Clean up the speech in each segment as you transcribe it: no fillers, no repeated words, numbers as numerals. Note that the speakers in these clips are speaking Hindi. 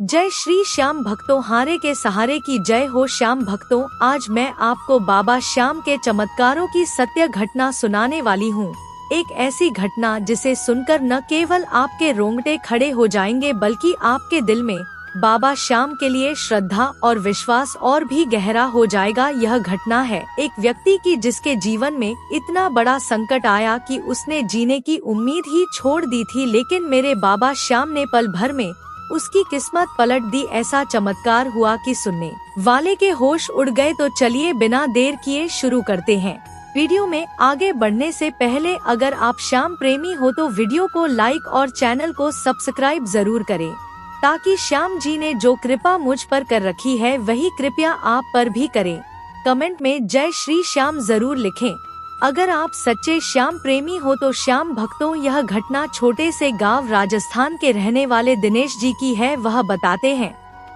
जय श्री श्याम भक्तों, हारे के सहारे की जय हो। श्याम भक्तों, आज मैं आपको बाबा श्याम के चमत्कारों की सत्य घटना सुनाने वाली हूँ। एक ऐसी घटना जिसे सुनकर न केवल आपके रोंगटे खड़े हो जाएंगे बल्कि आपके दिल में बाबा श्याम के लिए श्रद्धा और विश्वास और भी गहरा हो जाएगा। यह घटना है एक व्यक्ति की जिसके जीवन में इतना बड़ा संकट आया कि उसने जीने की उम्मीद ही छोड़ दी थी, लेकिन मेरे बाबा श्याम ने पल भर में उसकी किस्मत पलट दी। ऐसा चमत्कार हुआ कि सुनने वाले के होश उड़ गए। तो चलिए बिना देर किए शुरू करते हैं। वीडियो में आगे बढ़ने से पहले अगर आप श्याम प्रेमी हो तो वीडियो को लाइक और चैनल को सब्सक्राइब जरूर करें, ताकि श्याम जी ने जो कृपा मुझ पर कर रखी है वही कृपया आप पर भी करें। कमेंट में जय श्री श्याम जरूर लिखें। अगर आप सच्चे श्याम प्रेमी हो तो श्याम भक्तों, यह घटना छोटे से गांव राजस्थान के रहने वाले दिनेश जी की है। वह बताते हैं,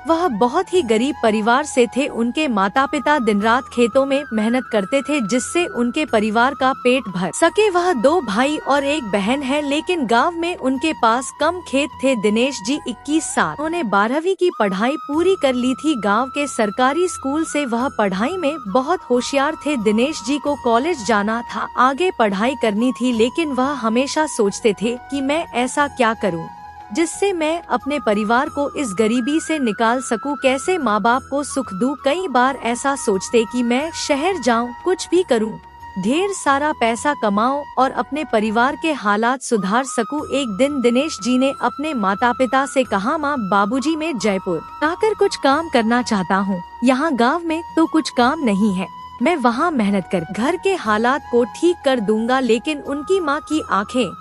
वह बहुत ही गरीब परिवार से थे। उनके माता पिता दिन रात खेतों में मेहनत करते थे जिससे उनके परिवार का पेट भर सके। वह 2 भाई और 1 बहन है, लेकिन गांव में उनके पास कम खेत थे। दिनेश जी 21 साल, उन्होंने 12वीं की पढ़ाई पूरी कर ली थी। गांव के सरकारी स्कूल से वह पढ़ाई में बहुत होशियार थे। दिनेश जी को कॉलेज जाना था, आगे पढ़ाई करनी थी, लेकिन वह हमेशा सोचते थे कि मैं ऐसा क्या करूं जिससे मैं अपने परिवार को इस गरीबी से निकाल सकूं, कैसे माँ बाप को सुख दूं। कई बार ऐसा सोचते कि मैं शहर जाऊं, कुछ भी करूं, ढेर सारा पैसा कमाऊं और अपने परिवार के हालात सुधार सकूं। एक दिन दिनेश जी ने अपने माता पिता से कहा, माँ बाबूजी, मैं जयपुर आकर कुछ काम करना चाहता हूँ। यहाँ गाँव में तो कुछ काम नहीं है, मैं वहाँ मेहनत कर घर के हालात को ठीक कर दूंगा। लेकिन उनकी माँ की आंखें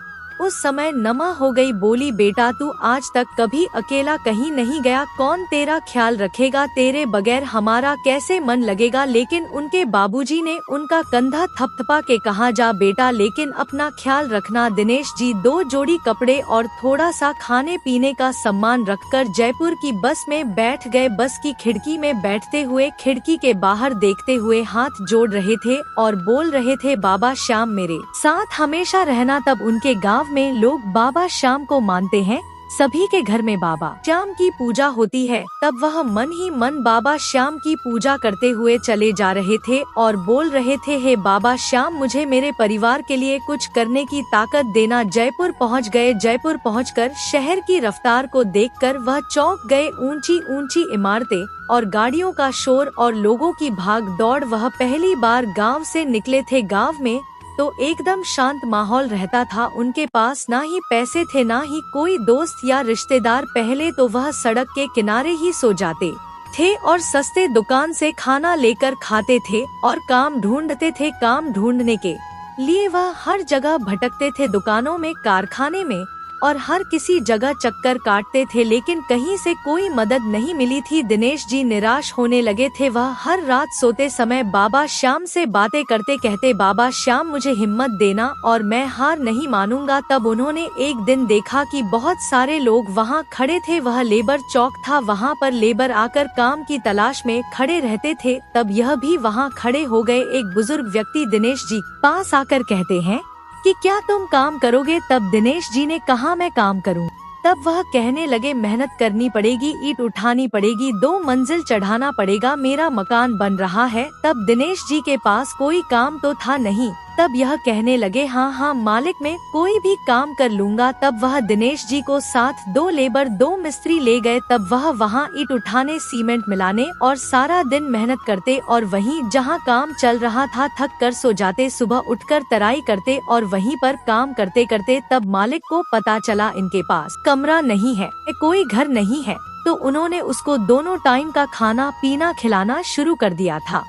उस समय नमा हो गई। बोली, बेटा तू आज तक कभी अकेला कहीं नहीं गया, कौन तेरा ख्याल रखेगा, तेरे बगैर हमारा कैसे मन लगेगा। लेकिन उनके बाबूजी ने उनका कंधा थपथपा के कहा, जा बेटा, लेकिन अपना ख्याल रखना। दिनेश जी 2 जोड़ी कपड़े और थोड़ा सा खाने पीने का सामान रखकर जयपुर की बस में बैठ गए। बस की खिड़की में बैठते हुए खिड़की के बाहर देखते हुए हाथ जोड़ रहे थे और बोल रहे थे, बाबा श्याम मेरे साथ हमेशा रहना। तब उनके गाँव में लोग बाबा श्याम को मानते हैं। सभी के घर में बाबा श्याम की पूजा होती है। तब वह मन ही मन बाबा श्याम की पूजा करते हुए चले जा रहे थे और बोल रहे थे, हे बाबा श्याम, मुझे मेरे परिवार के लिए कुछ करने की ताकत देना। जयपुर पहुंच गए। जयपुर पहुंचकर शहर की रफ्तार को देखकर वह चौंक गए। ऊंची ऊंची इमारतें और गाड़ियों का शोर और लोगों की भाग दौड़। वह पहली बार गाँव से निकले थे। गाँव में तो एकदम शांत माहौल रहता था। उनके पास ना ही पैसे थे, ना ही कोई दोस्त या रिश्तेदार। पहले तो वह सड़क के किनारे ही सो जाते थे और सस्ते दुकान से खाना लेकर खाते थे और काम ढूंढते थे। काम ढूंढने के लिए वह हर जगह भटकते थे, दुकानों में, कारखाने में और हर किसी जगह चक्कर काटते थे, लेकिन कहीं से कोई मदद नहीं मिली थी। दिनेश जी निराश होने लगे थे। वह हर रात सोते समय बाबा श्याम से बातें करते कहते, बाबा श्याम, मुझे हिम्मत देना और मैं हार नहीं मानूंगा। तब उन्होंने एक दिन देखा कि बहुत सारे लोग वहाँ खड़े थे। वह लेबर चौक था, वहाँ पर लेबर आकर काम की तलाश में खड़े रहते थे। तब यह भी वहाँ खड़े हो गए। एक बुजुर्ग व्यक्ति दिनेश जी पास आकर कहते हैं कि क्या तुम काम करोगे? तब दिनेश जी ने कहा, मैं काम करूं। तब वह कहने लगे, मेहनत करनी पड़ेगी, ईंट उठानी पड़ेगी, 2 मंजिल चढ़ाना पड़ेगा, मेरा मकान बन रहा है। तब दिनेश जी के पास कोई काम तो था नहीं। तब यह कहने लगे, हाँ हाँ मालिक, मैं कोई भी काम कर लूंगा। तब वह दिनेश जी को साथ 2 लेबर 2 मिस्त्री ले गए। तब वह वहाँ ईंट उठाने, सीमेंट मिलाने और सारा दिन मेहनत करते और वहीं जहाँ काम चल रहा था थक कर सो जाते। सुबह उठकर तराई करते और वहीं पर काम करते करते तब मालिक को पता चला इनके पास कमरा नहीं है, कोई घर नहीं है। तो उन्होंने उसको दोनों टाइम का खाना पीना खिलाना शुरू कर दिया था।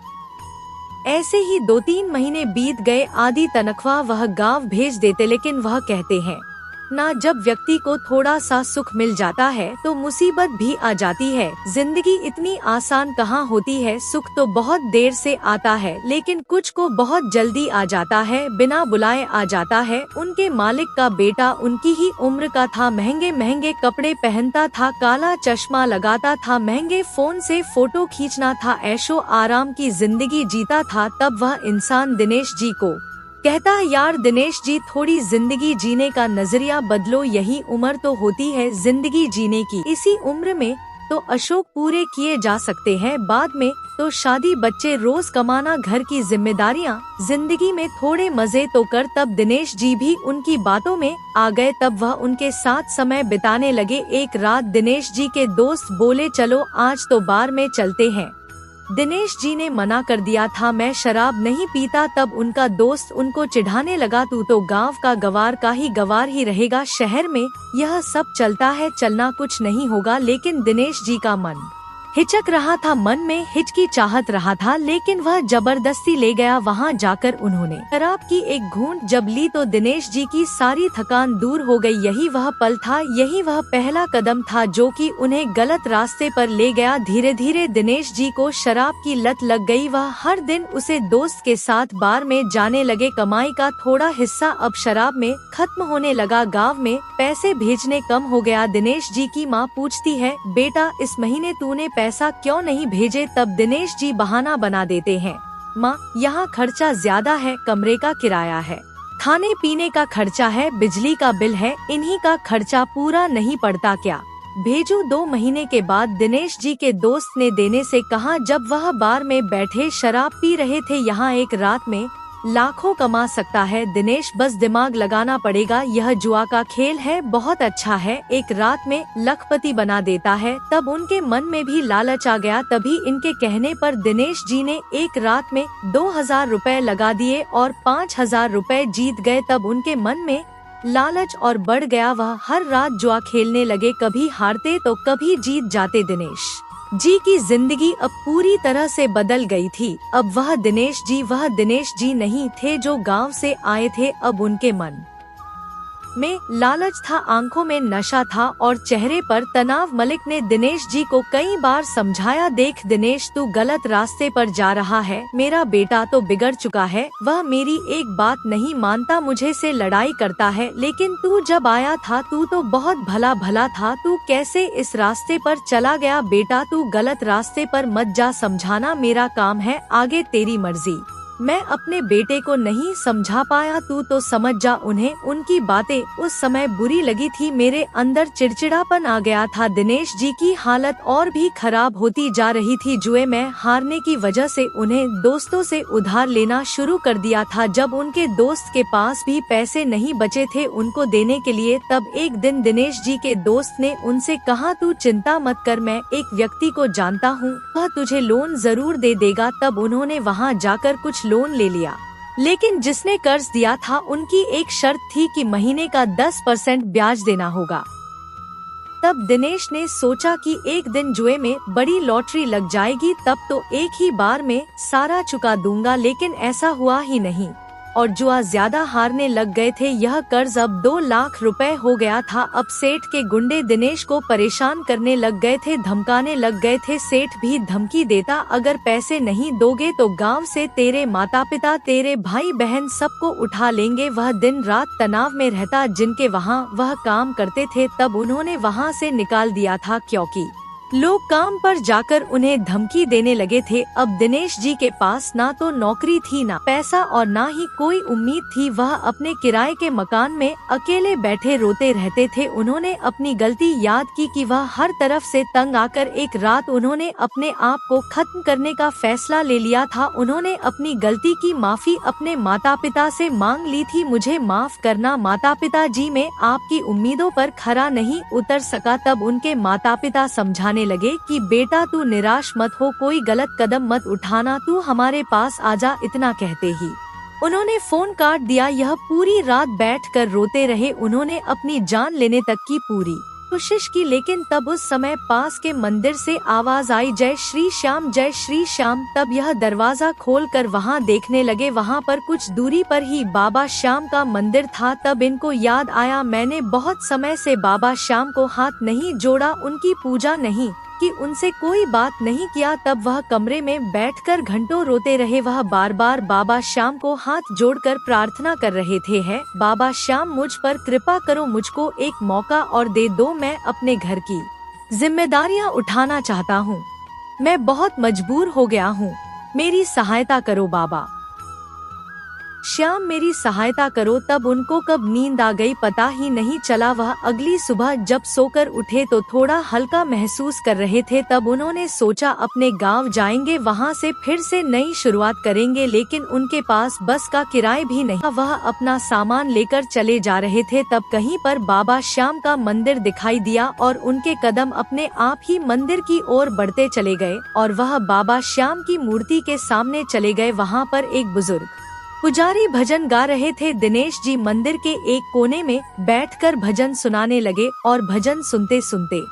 ऐसे ही 2-3 महीने बीत गए। आधी तनख्वाह वह गांव भेज देते, लेकिन वह कहते हैं ना, जब व्यक्ति को थोड़ा सा सुख मिल जाता है तो मुसीबत भी आ जाती है। जिंदगी इतनी आसान कहाँ होती है। सुख तो बहुत देर से आता है, लेकिन कुछ को बहुत जल्दी आ जाता है, बिना बुलाए आ जाता है। उनके मालिक का बेटा उनकी ही उम्र का था, महंगे महंगे कपड़े पहनता था, काला चश्मा लगाता था, महंगे फोन से फोटो खींचना था, ऐशो आराम की जिंदगी जीता था। तब वह इंसान दिनेश जी को कहता है, यार दिनेश जी, थोड़ी जिंदगी जीने का नजरिया बदलो, यही उम्र तो होती है जिंदगी जीने की। इसी उम्र में तो अशोक पूरे किए जा सकते हैं, बाद में तो शादी, बच्चे, रोज कमाना, घर की जिम्मेदारियां, जिंदगी में थोड़े मजे तो कर। तब दिनेश जी भी उनकी बातों में आ गए। तब वह उनके साथ समय बिताने लगे। एक रात दिनेश जी के दोस्त बोले, चलो आज तो बार में चलते हैं। दिनेश जी ने मना कर दिया था, मैं शराब नहीं पीता। तब उनका दोस्त उनको चिढ़ाने लगा, तू तो गांव का गवार ही रहेगा, शहर में यह सब चलता है, चलना कुछ नहीं होगा। लेकिन दिनेश जी का मन हिचक रहा था, मन में हिचकिचाहट रहा था, लेकिन वह जबरदस्ती ले गया। वहां जाकर उन्होंने शराब की एक घूंट जब ली तो दिनेश जी की सारी थकान दूर हो गई। यही वह पल था, यही वह पहला कदम था जो कि उन्हें गलत रास्ते पर ले गया। धीरे धीरे दिनेश जी को शराब की लत लग गई। वह हर दिन उसे दोस्त के साथ बार में जाने लगे। कमाई का थोड़ा हिस्सा अब शराब में खत्म होने लगा। गाँव में पैसे भेजने कम हो गया। दिनेश जी की माँ पूछती है, बेटा इस महीने तूने पैसा क्यों नहीं भेजे? तब दिनेश जी बहाना बना देते हैं, माँ यहाँ खर्चा ज्यादा है, कमरे का किराया है, खाने पीने का खर्चा है, बिजली का बिल है, इन्हीं का खर्चा पूरा नहीं पड़ता क्या? भेजू। 2 महीने के बाद दिनेश जी के दोस्त ने देने से कहा। जब वह बार में बैठे शराब पी रहे थे, यहाँ एक रात में लाखों कमा सकता है दिनेश, बस दिमाग लगाना पड़ेगा। यह जुआ का खेल है, बहुत अच्छा है, एक रात में लखपति बना देता है। तब उनके मन में भी लालच आ गया। तभी इनके कहने पर दिनेश जी ने एक रात में 2000 रुपए लगा दिए और 5000 रुपए जीत गए। तब उनके मन में लालच और बढ़ गया। वह हर रात जुआ खेलने लगे, कभी हारते तो कभी जीत जाते। दिनेश जी की जिंदगी अब पूरी तरह से बदल गई थी। अब वह दिनेश जी नहीं थे जो गांव से आए थे। अब उनके मन में लालच था, आंखों में नशा था और चेहरे पर तनाव। मलिक ने दिनेश जी को कई बार समझाया, देख दिनेश तू गलत रास्ते पर जा रहा है, मेरा बेटा तो बिगड़ चुका है, वह मेरी एक बात नहीं मानता, मुझे से लड़ाई करता है। लेकिन तू जब आया था तू तो बहुत भला था, तू कैसे इस रास्ते पर चला गया? बेटा तू गलत रास्ते पर मत जा, समझाना मेरा काम है, आगे तेरी मर्जी। मैं अपने बेटे को नहीं समझा पाया, तू तो समझ जा उन्हें। उनकी बातें उस समय बुरी लगी थी, मेरे अंदर चिड़चिड़ापन आ गया था। दिनेश जी की हालत और भी खराब होती जा रही थी। जुए में हारने की वजह से उन्हें दोस्तों से उधार लेना शुरू कर दिया था। जब उनके दोस्त के पास भी पैसे नहीं बचे थे उनको देने के लिए, तब एक दिन दिनेश जी के दोस्त ने उनसे कहा, तू चिंता मत कर, मैं एक व्यक्ति को जानता हूँ, वह तुझे लोन जरूर दे देगा। तब उन्होंने वहाँ जाकर कुछ लोन ले लिया, लेकिन जिसने कर्ज दिया था उनकी एक शर्त थी कि महीने का 10% ब्याज देना होगा। तब दिनेश ने सोचा कि एक दिन जुए में बड़ी लॉटरी लग जाएगी, तब तो एक ही बार में सारा चुका दूंगा। लेकिन ऐसा हुआ ही नहीं और जुआ ज्यादा हारने लग गए थे। यह कर्ज अब 2 लाख रुपए हो गया था। अब सेठ के गुंडे दिनेश को परेशान करने लग गए थे, धमकाने लग गए थे। सेठ भी धमकी देता, अगर पैसे नहीं दोगे तो गांव से तेरे माता पिता, तेरे भाई बहन सबको उठा लेंगे। वह दिन रात तनाव में रहता, जिनके वहाँ वह काम करते थे तब उन्होंने वहाँ से निकाल दिया था, क्योंकि लोग काम पर जाकर उन्हें धमकी देने लगे थे। अब दिनेश जी के पास ना तो नौकरी थी, ना पैसा और ना ही कोई उम्मीद थी। वह अपने किराए के मकान में अकेले बैठे रोते रहते थे। उन्होंने अपनी गलती याद की कि वह हर तरफ से तंग आकर एक रात उन्होंने अपने आप को खत्म करने का फैसला ले लिया था। उन्होंने अपनी गलती की माफी अपने माता पिता से मांग ली थी, मुझे माफ करना माता पिता जी, मैं आपकी उम्मीदों पर खरा नहीं उतर सका। तब उनके माता पिता समझाने लगे कि बेटा तू निराश मत हो, कोई गलत कदम मत उठाना, तू हमारे पास आजा। इतना कहते ही उन्होंने फोन काट दिया। यह पूरी रात बैठकर रोते रहे। उन्होंने अपनी जान लेने तक की पूरी कोशिश की, लेकिन तब उस समय पास के मंदिर से आवाज आई, जय श्री श्याम, जय श्री श्याम। तब यह दरवाजा खोलकर वहां देखने लगे। वहां पर कुछ दूरी पर ही बाबा श्याम का मंदिर था। तब इनको याद आया, मैंने बहुत समय से बाबा श्याम को हाथ नहीं जोड़ा, उनकी पूजा नहीं कि उनसे कोई बात नहीं किया। तब वह कमरे में बैठकर घंटों रोते रहे। वह बार बार बाबा श्याम को हाथ जोड़कर प्रार्थना कर रहे थे, है बाबा श्याम मुझ पर कृपा करो, मुझको एक मौका और दे दो, मैं अपने घर की जिम्मेदारियां उठाना चाहता हूँ, मैं बहुत मजबूर हो गया हूँ, मेरी सहायता करो बाबा। श्याम मेरी सहायता करो। तब उनको कब नींद आ गई पता ही नहीं चला। वह अगली सुबह जब सोकर उठे तो थोड़ा हल्का महसूस कर रहे थे। तब उन्होंने सोचा अपने गांव जाएंगे, वहां से फिर से नई शुरुआत करेंगे। लेकिन उनके पास बस का किराया भी नहीं। वह अपना सामान लेकर चले जा रहे थे, तब कहीं पर बाबा श्याम का मंदिर दिखाई दिया और उनके कदम अपने आप ही मंदिर की ओर बढ़ते चले गए और वह बाबा श्याम की मूर्ति के सामने चले गए। वहाँ पर एक बुजुर्ग पुजारी भजन गा रहे थे। दिनेश जी मंदिर के एक कोने में बैठकर भजन सुनाने लगे और भजन सुनते सुनते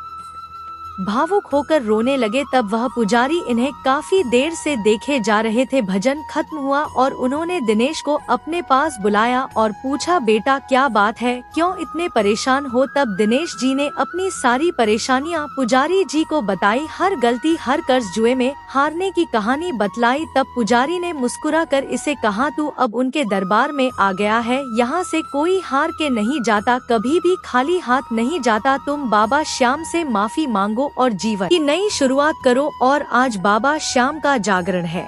भावुक होकर रोने लगे। तब वह पुजारी इन्हें काफी देर से देखे जा रहे थे। भजन खत्म हुआ और उन्होंने दिनेश को अपने पास बुलाया और पूछा, बेटा क्या बात है, क्यों इतने परेशान हो। तब दिनेश जी ने अपनी सारी परेशानियां पुजारी जी को बताई, हर गलती हर कर्ज जुए में हारने की कहानी बतलाई। तब पुजारी ने मुस्कुरा कर इसे कहा, तू अब उनके दरबार में आ गया है, यहाँ से कोई हार के नहीं जाता, कभी भी खाली हाथ नहीं जाता। तुम बाबा श्याम से माफी मांगो और जीवन की नई शुरुआत करो। और आज बाबा श्याम का जागरण है,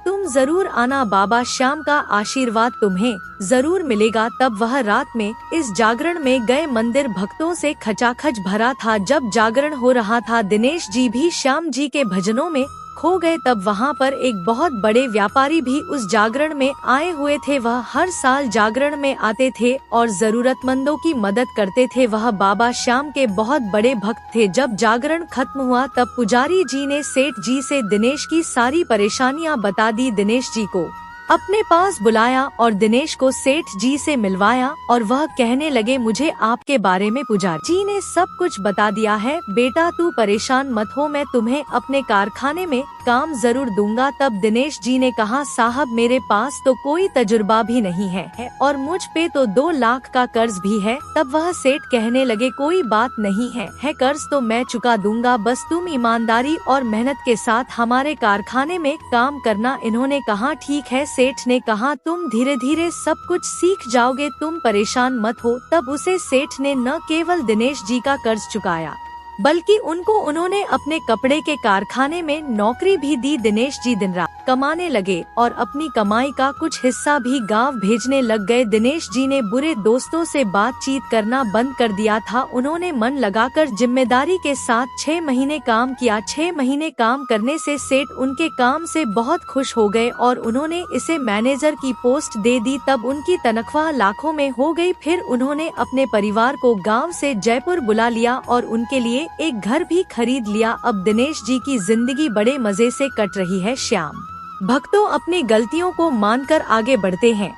तुम जरूर आना, बाबा श्याम का आशीर्वाद तुम्हें जरूर मिलेगा। तब वह रात में इस जागरण में गए। मंदिर भक्तों से खचाखच भरा था। जब जागरण हो रहा था दिनेश जी भी श्याम जी के भजनों में खो गए। तब वहाँ पर एक बहुत बड़े व्यापारी भी उस जागरण में आए हुए थे। वह हर साल जागरण में आते थे और जरूरतमंदों की मदद करते थे। वह बाबा श्याम के बहुत बड़े भक्त थे। जब जागरण खत्म हुआ तब पुजारी जी ने सेठ जी से दिनेश की सारी परेशानियां बता दी। दिनेश जी को अपने पास बुलाया और दिनेश को सेठ जी से मिलवाया और वह कहने लगे, मुझे आपके बारे में पुजारी जी ने सब कुछ बता दिया है। बेटा तू परेशान मत हो, मैं तुम्हें अपने कारखाने में काम जरूर दूंगा। तब दिनेश जी ने कहा, साहब मेरे पास तो कोई तजुर्बा भी नहीं है और मुझ पे तो 2 लाख का कर्ज भी है। तब वह सेठ कहने लगे, कोई बात नहीं है कर्ज तो मैं चुका दूंगा, बस तुम ईमानदारी और मेहनत के साथ हमारे कारखाने में काम करना। इन्होंने कहा, ठीक है। सेठ ने कहा, तुम धीरे धीरे सब कुछ सीख जाओगे, तुम परेशान मत हो। तब उसे सेठ ने न केवल दिनेश जी का कर्ज चुकाया बल्कि उन्होंने अपने कपड़े के कारखाने में नौकरी भी दी। दिनेश जी दिन रात कमाने लगे और अपनी कमाई का कुछ हिस्सा भी गांव भेजने लग गए। दिनेश जी ने बुरे दोस्तों से बातचीत करना बंद कर दिया था। उन्होंने मन लगाकर जिम्मेदारी के साथ 6 महीने काम किया। 6 महीने काम करने से सेठ उनके काम से बहुत खुश हो गए और उन्होंने इसे मैनेजर की पोस्ट दे दी। तब उनकी तनख्वाह लाखों में हो गई। फिर उन्होंने अपने परिवार को गाँव से जयपुर बुला लिया और उनके लिए एक घर भी खरीद लिया। अब दिनेश जी की जिंदगी बड़े मजे से कट रही है। श्याम भक्तों अपनी गलतियों को मानकर आगे बढ़ते हैं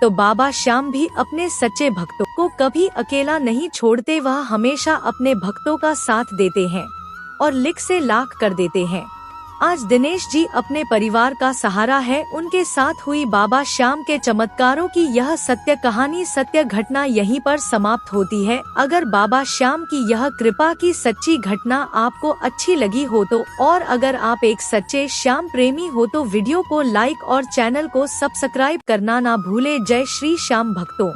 तो बाबा श्याम भी अपने सच्चे भक्तों को कभी अकेला नहीं छोड़ते। वह हमेशा अपने भक्तों का साथ देते हैं और लिख से लाख कर देते हैं। आज दिनेश जी अपने परिवार का सहारा है। उनके साथ हुई बाबा श्याम के चमत्कारों की यह सत्य कहानी, सत्य घटना यहीं पर समाप्त होती है। अगर बाबा श्याम की यह कृपा की सच्ची घटना आपको अच्छी लगी हो तो, और अगर आप एक सच्चे श्याम प्रेमी हो तो वीडियो को लाइक और चैनल को सब्सक्राइब करना ना भूले। जय श्री श्याम भक्तों।